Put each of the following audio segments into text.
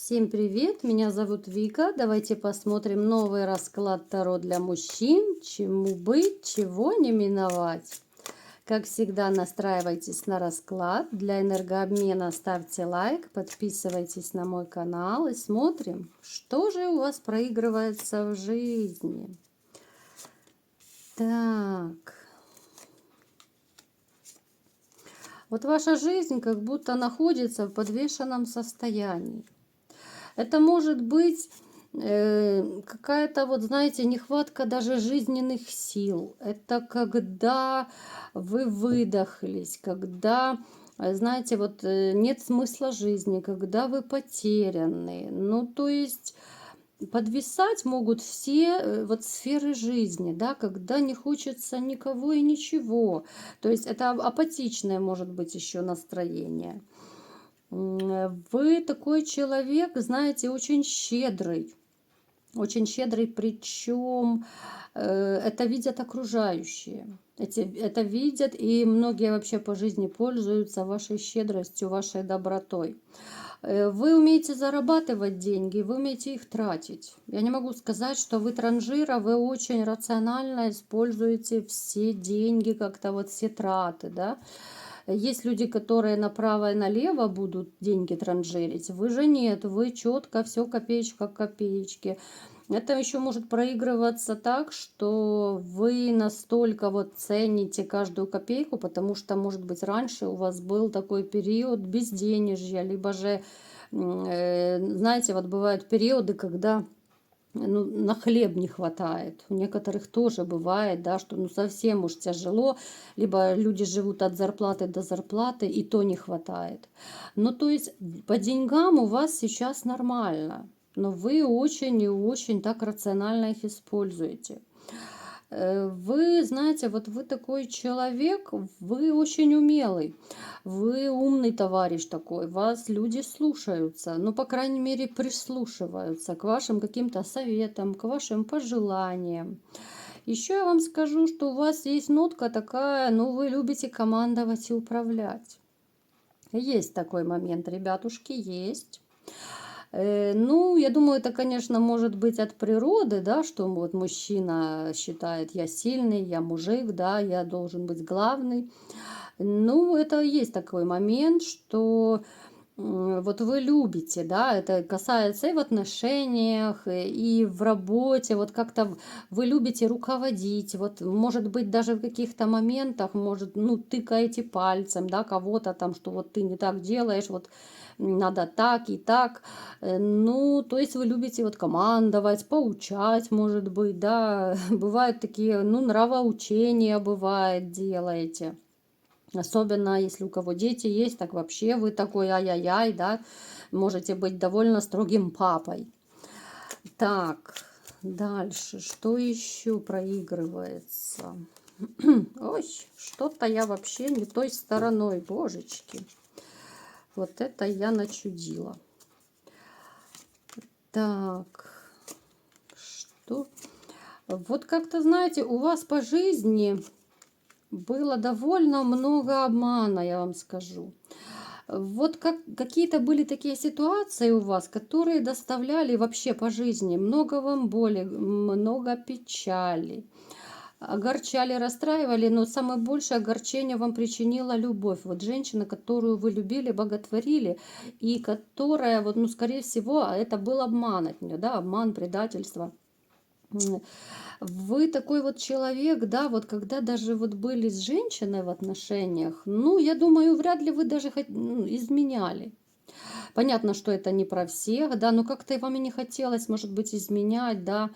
Всем привет, меня зовут Вика. Давайте посмотрим новый расклад Таро для мужчин. Чему быть, чего не миновать. Как всегда, настраивайтесь на расклад. Для энергообмена ставьте лайк, подписывайтесь на мой канал и смотрим, что же у вас проигрывается в жизни. Так. Вот ваша жизнь как будто находится в подвешенном состоянии. Это может быть какая-то, вот знаете, нехватка даже жизненных сил. Это когда вы выдохлись, когда, знаете, вот нет смысла жизни, когда вы потеряны. Ну, то есть подвисать могут все вот сферы жизни, да, когда не хочется никого и ничего. То есть это апатичное может быть еще настроение. Вы такой человек, знаете, очень щедрый, причем это видят окружающие. Это видят, и многие вообще по жизни пользуются вашей щедростью, вашей добротой. Вы умеете зарабатывать деньги, вы умеете их тратить. Я не могу сказать, что вы транжира, вы очень рационально используете все деньги, как-то вот все траты, да. Есть люди, которые направо и налево будут деньги транжирить. Вы же нет, вы четко все копеечка к копеечке. Это еще может проигрываться так, что вы настолько вот цените каждую копейку, потому что, может быть, раньше у вас был такой период безденежья, либо же, знаете, вот бывают периоды, когда ну, на хлеб не хватает. У некоторых тоже бывает, да, что ну совсем уж тяжело, либо люди живут от зарплаты до зарплаты, и то не хватает. Ну, то есть по деньгам у вас сейчас нормально, но вы очень и очень так рационально их используете. Вы знаете, вот вы такой человек, вы очень умелый, вы умный товарищ такой, вас люди слушаются, ну, по крайней мере, прислушиваются к вашим каким-то советам, к вашим пожеланиям. Еще я вам скажу, что у вас есть нотка такая, ну, вы любите командовать и управлять. Есть такой момент, ребятушки, есть. Ну, я думаю, это, конечно, может быть от природы, да, что вот мужчина считает, я сильный, я мужик, да, я должен быть главный. Ну, это есть такой момент, что вот вы любите, да, это касается и в отношениях, и в работе, вот как-то вы любите руководить, вот, может быть, даже в каких-то моментах, может, ну, тыкаете пальцем, да, кого-то там, что вот ты не так делаешь, вот надо так и так, ну, то есть вы любите вот командовать, поучать, может быть, да, бывают такие, ну, нравоучения бывает, делаете. Особенно если у кого дети есть, так вообще вы такой ай-яй-яй, да, можете быть довольно строгим папой. Так, дальше, что еще проигрывается? Ой, что-то я вообще не той стороной, божечки. Вот это я начудила. Так, что? Вот как-то, знаете, у вас по жизни было довольно много обмана, я вам скажу. Вот как, какие-то были такие ситуации у вас, которые доставляли вообще по жизни много вам боли, много печали, огорчали, расстраивали, но самое большее огорчение вам причинила любовь. Вот женщина, которую вы любили, боготворили, и которая, вот, ну, скорее всего, это был обман от нее, да, обман, предательство. Вы такой вот человек, да, вот когда даже вот были с женщиной в отношениях, ну, я думаю, вряд ли вы даже изменяли. Понятно, что это не про всех, да, но как-то вам и не хотелось, может быть, изменять, да,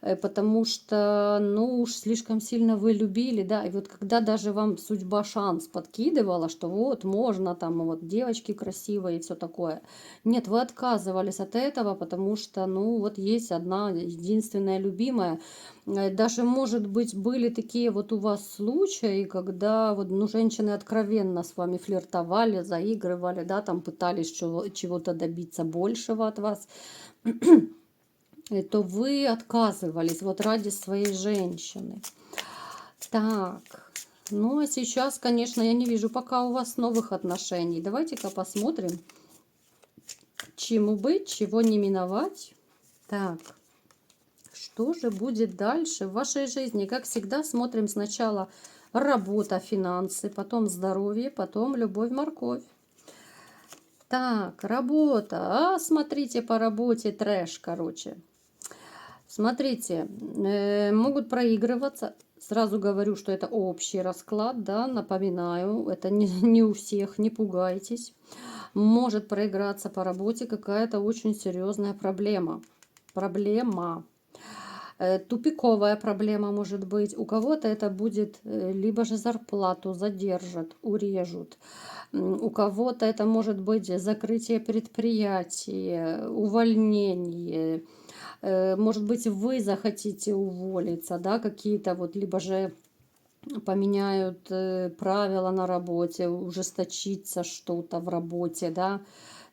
потому что, ну, уж слишком сильно вы любили, да, и вот когда даже вам судьба шанс подкидывала, что вот можно там, вот девочки красивые и все такое, нет, вы отказывались от этого, потому что, ну, вот есть одна единственная любимая. Даже, может быть, были такие вот у вас случаи, когда вот, ну, женщины откровенно с вами флиртовали, заигрывали, да, там пытались чего-то добиться большего от вас, то вы отказывались вот ради своей женщины. Так, ну а сейчас, конечно, я не вижу пока у вас новых отношений. Давайте-ка посмотрим, чему быть, чего не миновать. Так, что же будет дальше в вашей жизни? Как всегда, смотрим сначала работа, финансы, потом здоровье, потом любовь, морковь. Так, работа. А, смотрите, по работе трэш, короче. Смотрите, могут проигрываться. Сразу говорю, что это общий расклад, да, напоминаю, это не у всех, не пугайтесь. Может проиграться по работе какая-то очень серьезная проблема. Тупиковая проблема может быть. У кого-то это будет, либо же зарплату задержат, урежут. У кого-то это может быть закрытие предприятия, увольнение. Может быть, вы захотите уволиться, да, какие-то вот, либо же поменяют правила на работе, ужесточится что-то в работе, да.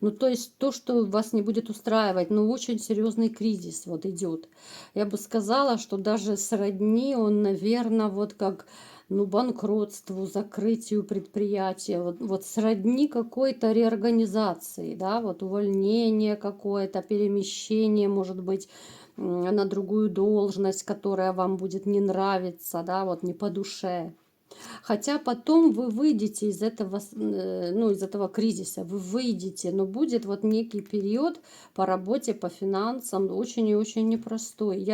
Ну, то есть то, что вас не будет устраивать, но очень серьезный кризис вот идет. Я бы сказала, что даже сродни он, наверное, вот как, ну, банкротству, закрытию предприятия, вот сродни какой-то реорганизации, да, вот увольнение какое-то, перемещение, может быть, на другую должность, которая вам будет не нравиться, да, вот не по душе. Хотя потом вы выйдете из этого, ну, из этого кризиса, вы выйдете, но будет вот некий период по работе, по финансам, очень и очень непростой.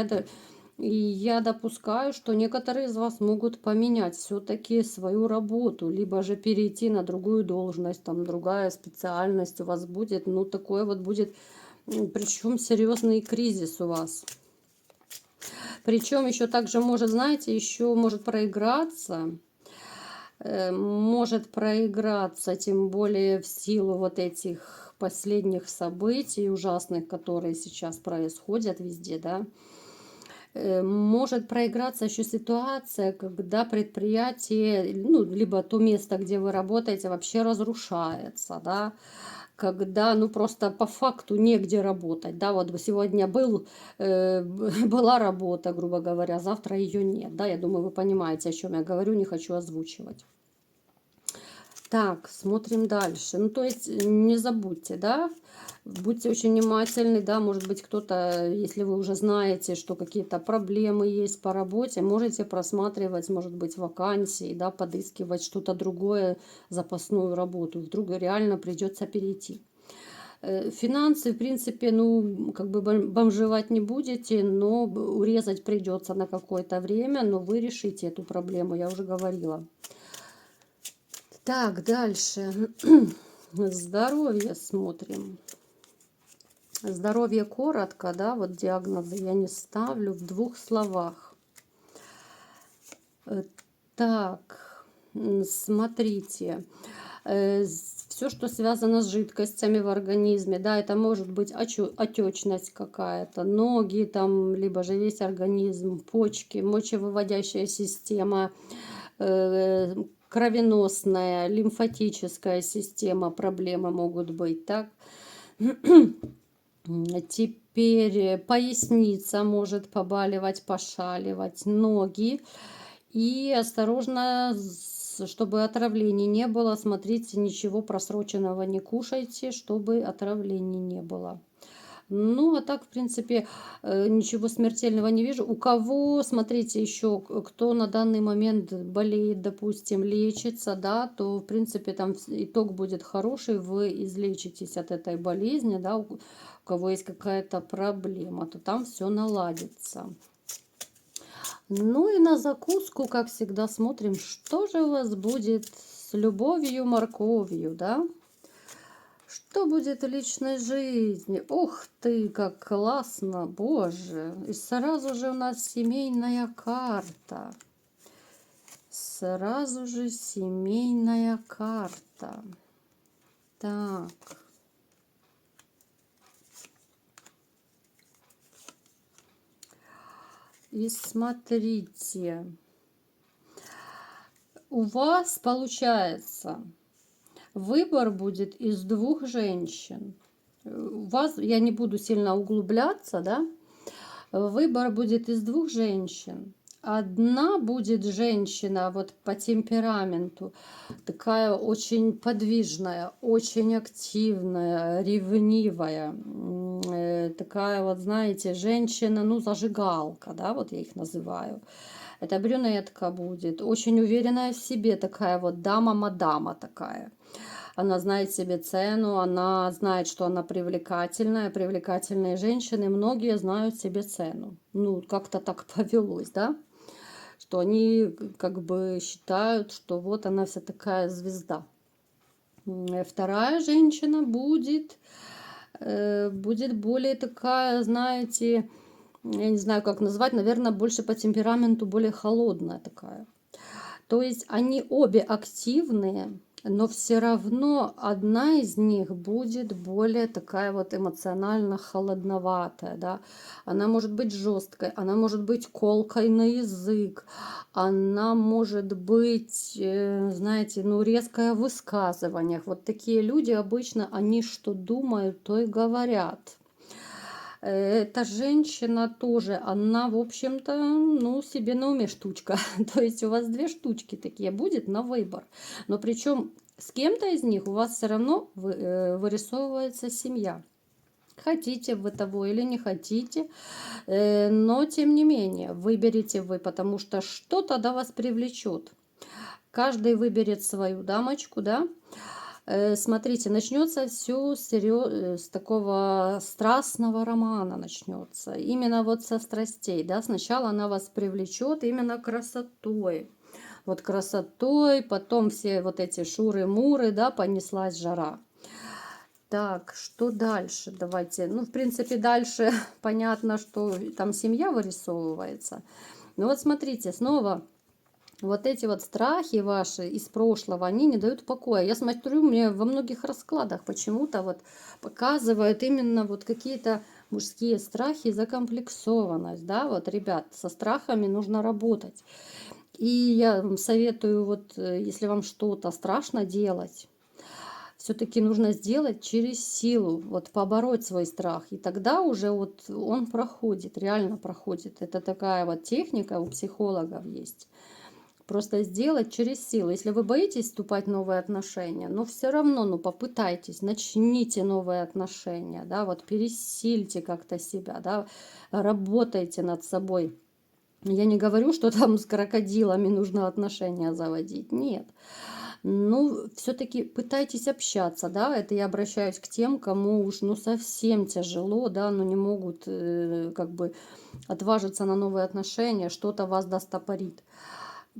И я допускаю, что некоторые из вас могут поменять все-таки свою работу, либо же перейти на другую должность, там другая специальность у вас будет, ну, такое вот будет, причем серьезный кризис у вас. Причем еще также может, знаете, еще может проиграться, тем более в силу вот этих последних событий ужасных, которые сейчас происходят везде, да, может проиграться еще ситуация, когда предприятие, ну, либо то место, где вы работаете, вообще разрушается, да, когда, ну, просто по факту негде работать, да, вот сегодня была работа, грубо говоря, завтра ее нет, да, я думаю, вы понимаете, о чем я говорю, не хочу озвучивать. Так, смотрим дальше. Ну, то есть не забудьте, да, будьте очень внимательны, да, может быть, кто-то, если вы уже знаете, что какие-то проблемы есть по работе, можете просматривать, может быть, вакансии, да, подыскивать что-то другое, запасную работу. Вдруг реально придется перейти. Финансы, в принципе, ну, как бы бомжевать не будете, но урезать придется на какое-то время, но вы решите эту проблему, я уже говорила. Так, дальше. Здоровье смотрим. Здоровье коротко, да, вот диагнозы я не ставлю, в 2 словах. Так, смотрите. Все, что связано с жидкостями в организме, да, это может быть отечность какая-то, ноги там, либо же весь организм, почки, мочевыводящая система, кровеносная, лимфатическая система, проблемы могут быть, так. Теперь поясница может побаливать, пошаливать, ноги. И осторожно, чтобы отравлений не было, смотрите, ничего просроченного не кушайте, чтобы отравлений не было. Ну, а так, в принципе, ничего смертельного не вижу. У кого, смотрите, еще, кто на данный момент болеет, допустим, лечится, да, то, в принципе, там итог будет хороший, вы излечитесь от этой болезни, да, у кого есть какая-то проблема, то там все наладится. Ну и на закуску, как всегда, смотрим, что же у вас будет с любовью, морковью, да? Что будет в личной жизни? Ух ты, как классно, боже. И сразу же у нас семейная карта. Сразу же семейная карта. Так. И смотрите. У вас получается... Выбор будет из 2 женщин. У вас, я не буду сильно углубляться, да? Выбор будет из 2 женщин. Одна будет женщина вот по темпераменту, такая очень подвижная, очень активная, ревнивая, такая вот, знаете, женщина, ну, зажигалка, да, вот я их называю. Это брюнетка будет, очень уверенная в себе, такая вот дама-мадама такая. Она знает себе цену, она знает, что она привлекательная. Привлекательные женщины, многие знают себе цену. Ну, как-то так повелось, да? Что они как бы считают, что вот она вся такая звезда. Вторая женщина будет более такая, знаете, я не знаю, как назвать, наверное, больше по темпераменту, более холодная такая. То есть они обе активные, но все равно одна из них будет более такая вот эмоционально холодноватая, да. Она может быть жесткой, она может быть колкой на язык, она может быть, знаете, ну, резкая в высказываниях. Вот такие люди обычно, они что думают, то и говорят. Эта женщина тоже, она, в общем-то, ну, себе на уме штучка. То есть у вас две штучки такие будет на выбор. Но причем с кем-то из них у вас все равно вырисовывается семья. Хотите вы того или не хотите, но тем не менее выберете вы, потому что что тогда вас привлечет. Каждый выберет свою дамочку, да. Смотрите, начнется все с такого страстного романа начнется. Именно вот со страстей, да. Сначала она вас привлечет именно красотой. Вот красотой, потом все вот эти шуры-муры, да, понеслась жара. Так, что дальше? Давайте. Ну, в принципе, дальше понятно, что там семья вырисовывается. Ну вот смотрите, снова вот эти вот страхи ваши из прошлого, они не дают покоя. Я смотрю, мне во многих раскладах почему-то вот показывают именно вот какие-то мужские страхи, закомплексованность, да, вот, ребят, со страхами нужно работать. И я вам советую, вот, если вам что-то страшно делать, все-таки нужно сделать через силу, вот побороть свой страх. И тогда уже вот он проходит, реально проходит. Это такая вот техника у психологов есть. Просто сделать через силу. Если вы боитесь вступать в новые отношения, но все равно, ну, попытайтесь, начните новые отношения, да, вот пересильте как-то себя, да, работайте над собой. Я не говорю, что там с крокодилами нужно отношения заводить, нет. Ну, все-таки пытайтесь общаться, да, это я обращаюсь к тем, кому уж, ну, совсем тяжело, да, но не могут, как бы, отважиться на новые отношения, что-то вас достопорит.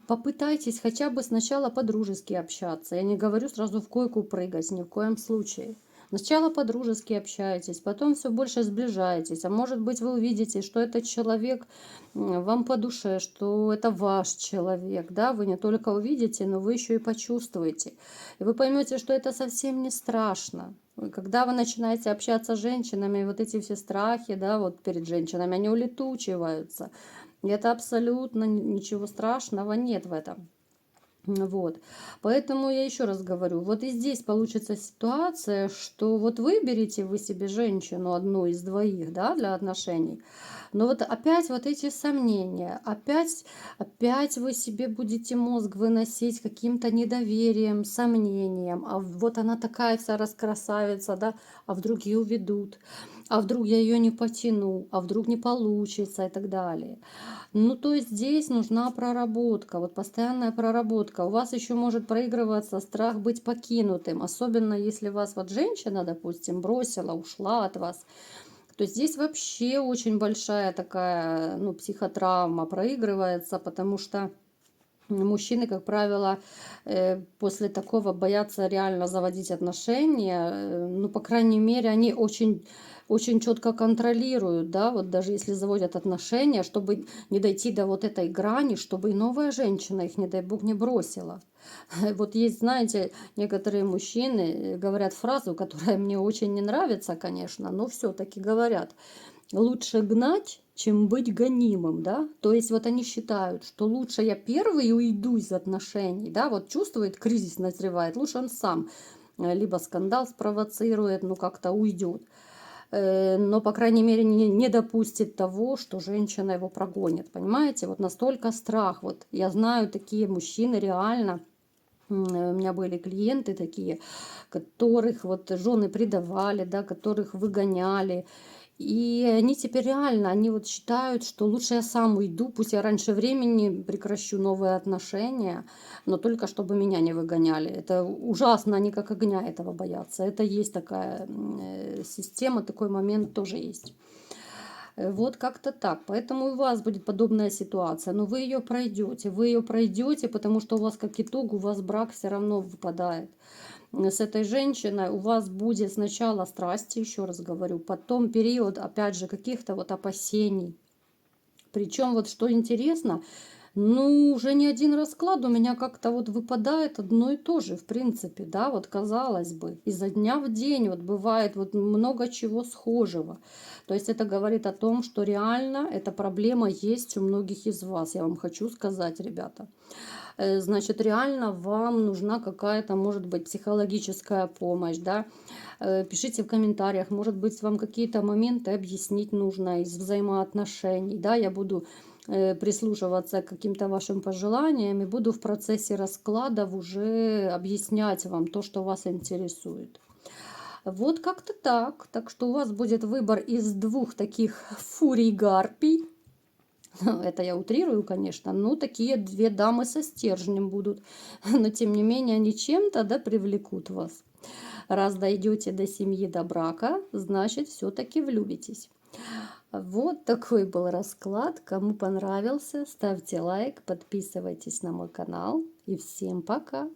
Попытайтесь хотя бы сначала по-дружески общаться. Я не говорю сразу в койку прыгать, ни в коем случае. Сначала по-дружески общаетесь, потом все больше сближаетесь. А может быть, вы увидите, что этот человек вам по душе, что это ваш человек. Да? Вы не только увидите, но вы еще и почувствуете. И вы поймете, что это совсем не страшно. Когда вы начинаете общаться с женщинами, вот эти все страхи, да, вот перед женщинами, они улетучиваются. И это абсолютно ничего страшного нет в этом. Вот. Поэтому я еще раз говорю, вот и здесь получится ситуация, что вот выберете вы себе женщину одну из двоих, да, для отношений, но вот опять вот эти сомнения, опять вы себе будете мозг выносить каким-то недоверием, сомнением, а вот она такая вся раскрасавица, да, а вдруг ее уведут, а вдруг я ее не потяну, а вдруг не получится и так далее. Ну, то есть здесь нужна проработка, вот постоянная проработка. У вас еще может проигрываться страх быть покинутым, особенно если вас вот женщина, допустим, бросила, ушла от вас. То есть здесь вообще очень большая такая, ну, психотравма проигрывается, потому что мужчины, как правило, после такого боятся реально заводить отношения. Ну, по крайней мере, они очень четко контролируют, да, вот даже если заводят отношения, чтобы не дойти до вот этой грани, чтобы и новая женщина их, не дай бог, не бросила. Вот есть, знаете, некоторые мужчины говорят фразу, которая мне очень не нравится, конечно, но все-таки говорят: лучше гнать, чем быть гонимым, да, то есть вот они считают, что лучше я первый уйду из отношений, да, вот чувствует, кризис назревает, лучше он сам либо скандал спровоцирует, ну как-то уйдет, но, по крайней мере, не допустит того, что женщина его прогонит. Понимаете? Вот настолько страх. Вот я знаю такие мужчины реально. У меня были клиенты такие, которых вот жены предавали, да, которых выгоняли. И они теперь реально, они вот считают, что лучше я сам уйду, пусть я раньше времени прекращу новые отношения, но только чтобы меня не выгоняли. Это ужасно, они как огня этого боятся. Это есть такая система, такой момент тоже есть. Вот как-то так. Поэтому и у вас будет подобная ситуация. Но вы ее пройдете. Вы ее пройдете, потому что у вас как итог, у вас брак все равно выпадает. С этой женщиной у вас будет сначала страсти, еще раз говорю, потом период, опять же, каких-то вот опасений. Причем вот что интересно, ну, уже не один расклад у меня как-то вот выпадает одно и то же, в принципе, да, вот казалось бы, изо дня в день вот бывает вот много чего схожего. То есть это говорит о том, что реально эта проблема есть у многих из вас, я вам хочу сказать, ребята. Значит, реально вам нужна какая-то, может быть, психологическая помощь, да. Пишите в комментариях, может быть, вам какие-то моменты объяснить нужно из взаимоотношений, да, я буду прислушиваться к каким-то вашим пожеланиям и буду в процессе раскладов уже объяснять вам то, что вас интересует. Вот как-то так. Так что у вас будет выбор из двух таких фурий-гарпий. Это я утрирую, конечно, но такие две дамы со стержнем будут. Но тем не менее они чем-то, да, привлекут вас. Раз дойдете до семьи, до брака, значит, все-таки влюбитесь. Вот такой был расклад. Кому понравился, ставьте лайк, подписывайтесь на мой канал. И всем пока!